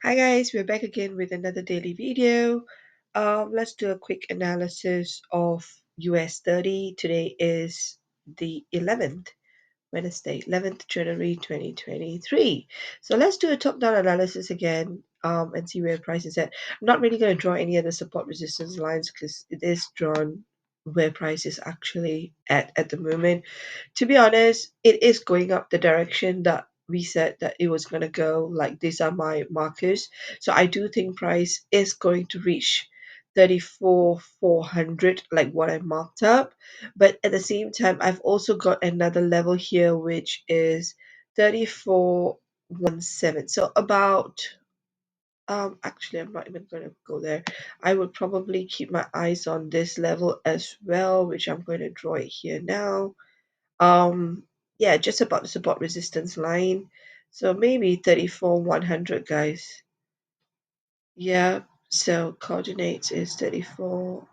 Hi guys, we're back again with another daily video. Let's do a quick analysis of US30. Today is the 11th, Wednesday, 11th January 2023. So let's do a top-down analysis again and see where price is at. I'm not really going to draw any other support resistance lines because it is drawn where price is actually at the moment. To be honest, it is going up the direction that we said that it was going to go. Like these are my markers. So I do think price is going to reach 34,400, like what I marked up. But at the same time, I've also got another level here, which is 34,117. So about actually I'm not even going to go there. I would probably keep my eyes on this level as well, which I'm going to draw it here now. Yeah, just about the support resistance line. So maybe 34,100, guys. Yeah, so coordinates is 34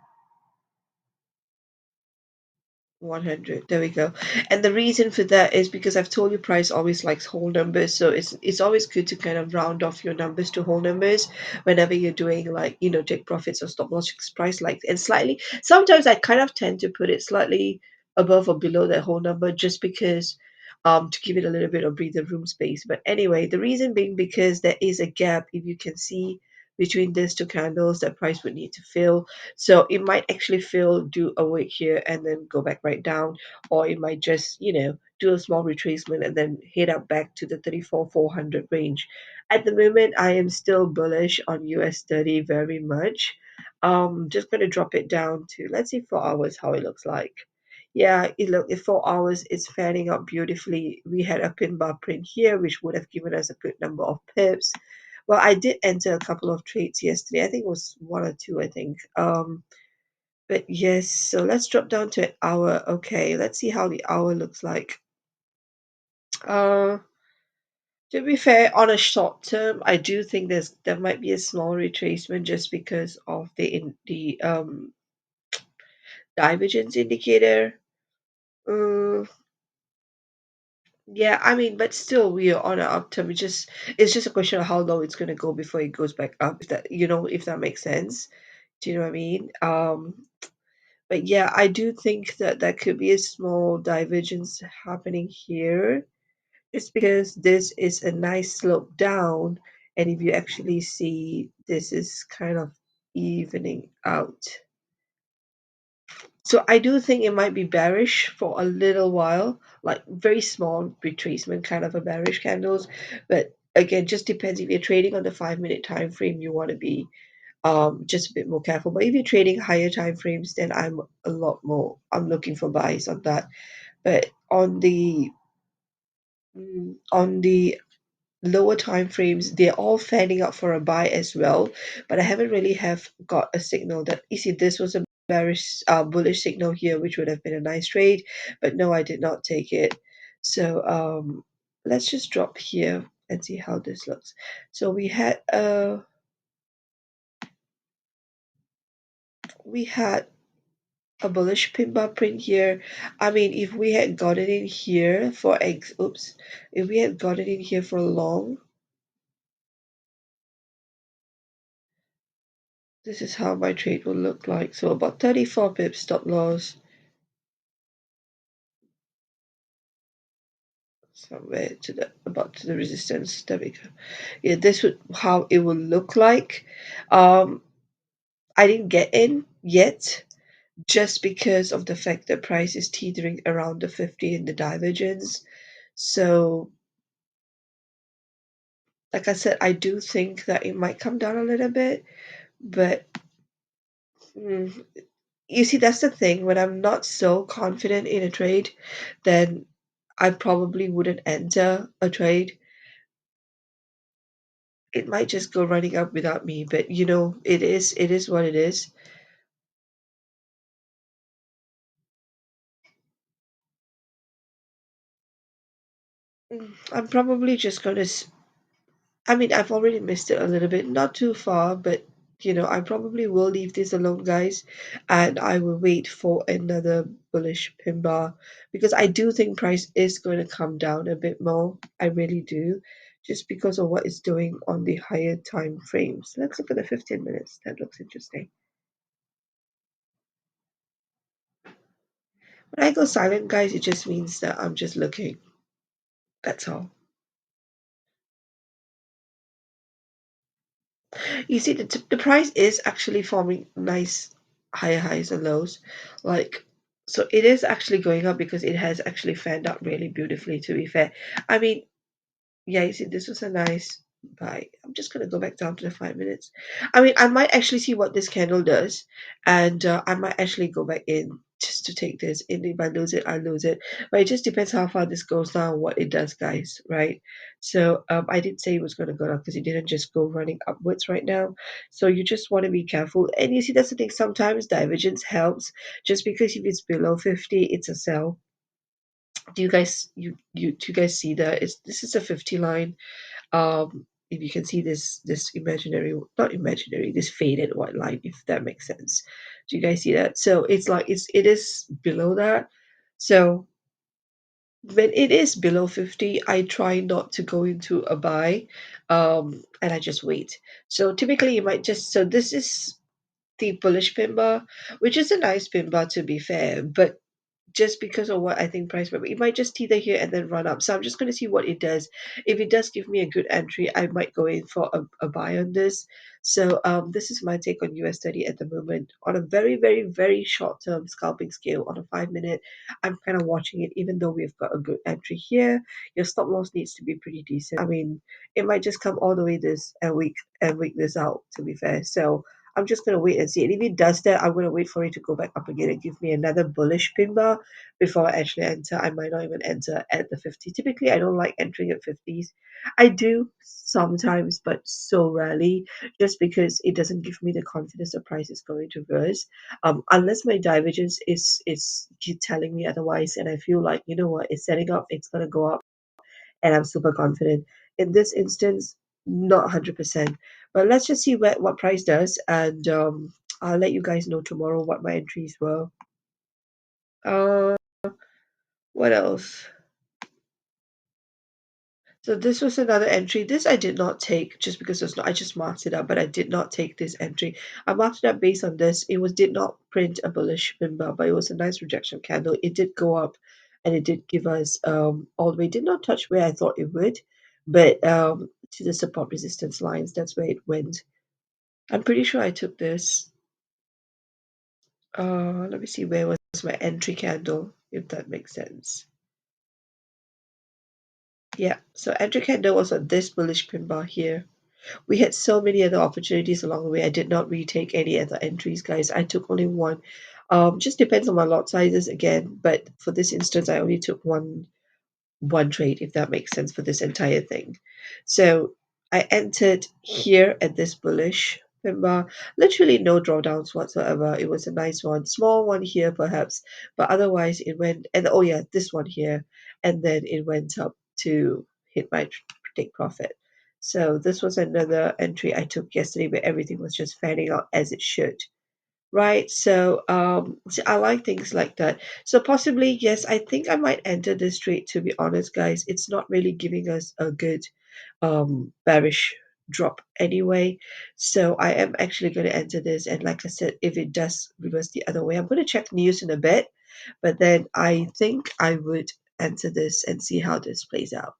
100. There we go. And the reason for that is because I've told you price always likes whole numbers, so it's always good to kind of round off your numbers to whole numbers whenever you're doing, like, take profits or stop loss price, like, and slightly sometimes I kind of tend to put it slightly above or below that whole number, just because to give it a little bit of breather room space. But anyway, the reason being because there is a gap, if you can see, between these two candles that price would need to fill. So it might actually fill, do a wick here, and then go back right down, or it might just, do a small retracement and then head up back to the 34,400 range. At the moment, I am still bullish on US30 very much. Just going to drop it down to, let's see, 4 hours, how it looks like. Yeah, in 4 hours, it's fanning out beautifully. We had a pin bar print here, which would have given us a good number of pips. Well, I did enter a couple of trades yesterday. I think it was one or two, I think. But yes, so let's drop down to an hour. Okay, let's see how the hour looks like. Uh, to be fair, on a short term, I do think there might be a small retracement just because of the divergence indicator. Uh, yeah, I mean, but still, we are on an upturn. It's just a question of how low it's gonna go before it goes back up. If that makes sense. Do you know what I mean? But yeah, I do think that there could be a small divergence happening here. It's because this is a nice slope down, and if you actually see, this is kind of evening out. So I do think it might be bearish for a little while, like very small retracement, kind of a bearish candles. But again, just depends. If you're trading on the 5 minute time frame, you want to be just a bit more careful. But if you're trading higher time frames, then I'm looking for buys on that. But on the lower time frames, they're all fanning out for a buy as well. But I haven't really have got a signal that, you see, this was a bearish bullish signal here, which would have been a nice trade. But no, I did not take it. So let's just drop here and see how this looks. So we had a bullish pin bar print here. I mean, if we had gotten in here for if we had gotten in here for long, this is how my trade will look like. So about 34 pips stop loss, somewhere to the resistance. There we go. Yeah, this would how it will look like. Um, I didn't get in yet, just because of the fact that price is teetering around the 50 in the divergence. So, like I said, I do think that it might come down a little bit, but mm, you see, that's the thing. When I'm not so confident in a trade, then I probably wouldn't enter a trade. It might just go running up without me, but it is what it is. I'm probably just gonna. I mean, I've already missed it a little bit, not too far, but I probably will leave this alone, guys, and I will wait for another bullish pin bar, because I do think price is going to come down a bit more. I really do, just because of what it's doing on the higher time frames. Let's look at the 15 minutes. That looks interesting. When I go silent, guys, it just means that I'm just looking. That's all. You see, the price is actually forming nice higher highs and lows. Like, so it is actually going up because it has actually fanned out really beautifully, to be fair. I mean, yeah, you see, this was a nice buy. I'm just gonna go back down to the 5 minutes. I mean, I might actually see what this candle does, and I might actually go back in just to take this. And if I lose it, I lose it. But it just depends how far this goes down, what it does, guys, right? So I did say it was gonna go down because it didn't just go running upwards right now. So you just want to be careful. And you see, that's the thing. Sometimes divergence helps. Just because if it's below 50, it's a sell. Do you guys do you guys see that? It's this is a 50 line. If you can see this imaginary, not imaginary, this faded white line, if that makes sense. Do you guys see that? So it's like it is below that. So when it is below 50, I try not to go into a buy, and I just wait. So typically you might just, so this is the bullish pin bar, which is a nice pin bar, to be fair, but just because of what I think price might be. It might just tether here and then run up. So I'm just going to see what it does. If it does give me a good entry, I might go in for a buy on this. So this is my take on US30 at the moment. On a very, very, very short term scalping scale, on a 5 minute, I'm kind of watching it, even though we've got a good entry here. Your stop loss needs to be pretty decent. I mean, it might just come all the way this and week this out, to be fair. So I'm just going to wait and see. And if it does that, I'm going to wait for it to go back up again and give me another bullish pin bar before I actually enter. I might not even enter at the 50. Typically, I don't like entering at 50s. I do sometimes, but so rarely, just because it doesn't give me the confidence the price is going to rise. Unless my divergence is keep telling me otherwise, and I feel like, you know what, it's setting up, it's going to go up, and I'm super confident. In this instance, not 100%. But let's just see what price does, and I'll let you guys know tomorrow what my entries were. Uh, what else? So this was another entry. This I did not take just because it's not. I just marked it up, but I did not take this entry. I marked it up based on this. It was did not print a bullish minbar, but it was a nice rejection candle. It did go up, and it did give us all the way. Did not touch where I thought it would, but to the support resistance lines. That's where it went. I'm pretty sure I took this. Let me see, where was my entry candle, if that makes sense. Yeah, so entry candle was on this bullish pin bar here. We had so many other opportunities along the way. I did not retake any other entries, guys. I took only one. Just depends on my lot sizes again, but for this instance, I only took one trade, if that makes sense, for this entire thing. So I entered here at this bullish bar. Literally no drawdowns whatsoever. It was a nice one, small one here perhaps, but otherwise it went, and oh yeah, this one here, and then it went up to hit my take profit. So this was another entry I took yesterday where everything was just fanning out as it should. Right. So so I like things like that. So possibly, yes, I think I might enter this trade, to be honest, guys. It's not really giving us a good bearish drop anyway. So I am actually going to enter this. And like I said, if it does reverse the other way, I'm going to check news in a bit. But then I think I would enter this and see how this plays out.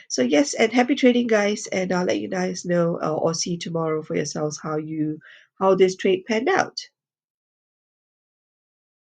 So yes, and happy trading, guys. And I'll let you guys know or see tomorrow for yourselves how this trade panned out.